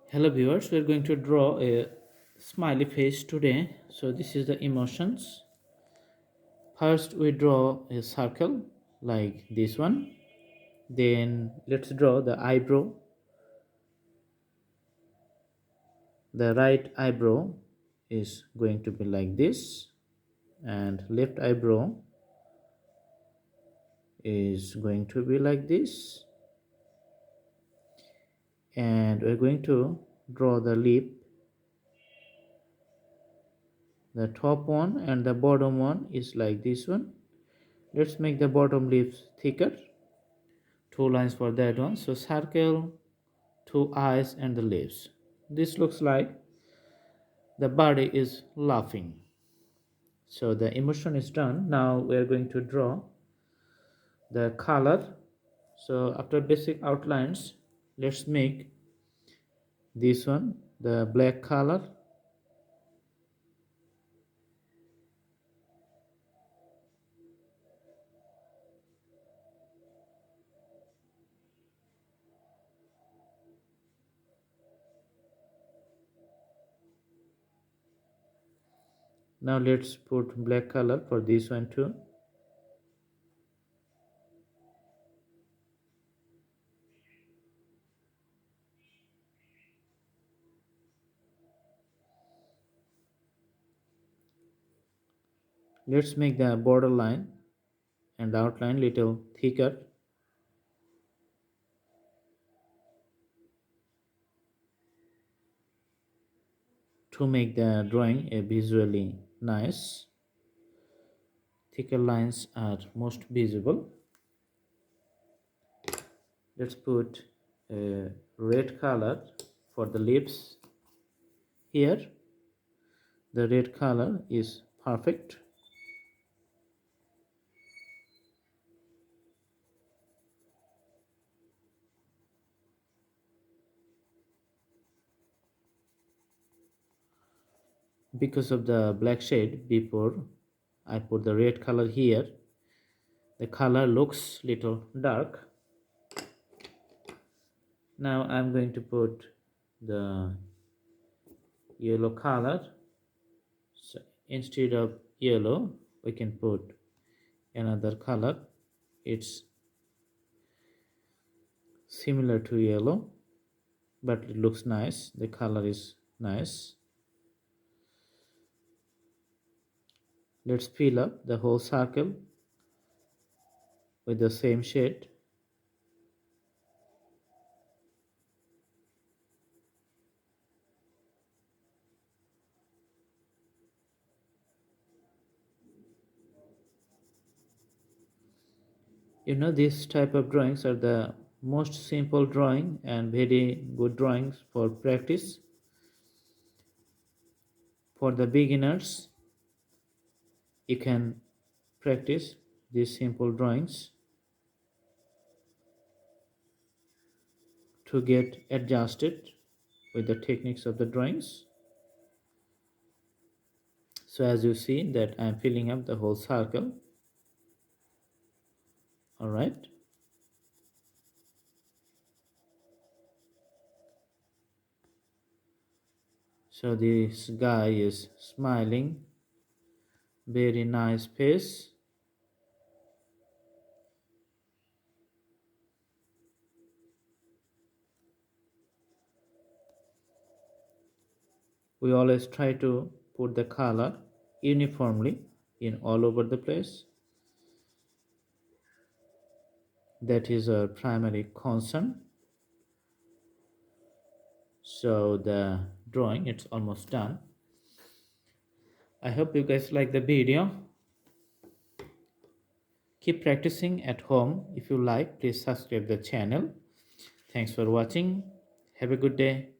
Hello viewers, we are going to draw a smiley face today. So this is the emotions. First we draw a circle like this one. Then let's draw the eyebrow. The right eyebrow is going to be like this, and left eyebrow is going to be like this. And we're going to draw the lip. The top one and the bottom one is like this one. Let's make the bottom lips thicker. Two lines for that one. So circle, two eyes and the lips. This looks like the body is laughing. So the emotion is done. Now we are going to draw the color. So after basic outlines, let's make this one the black color. Now let's put black color for this one too. Let's make the border line and the outline little thicker to make the drawing a visually nice. Thicker lines are most visible. Let's put a red color for the lips. Here the red color is perfect. Because of the black shade before I put the red color here, the color looks little dark. Now I'm going to put the yellow color. So instead of yellow we can put another color. It's similar to yellow but it looks nice. The color is nice. Let's fill up the whole circle with the same shade. This type of drawings are the most simple drawing and very good drawings for practice. For the beginners, you can practice these simple drawings to get adjusted with the techniques of the drawings. So as you see that I am filling up the whole circle. All right. So this guy is smiling, very nice face. We always try to put the color uniformly in all over the place. That is our primary concern. So the drawing, it's almost done. I hope you guys like the video. Keep practicing at home. If you like, please subscribe the channel. Thanks for watching. Have a good day.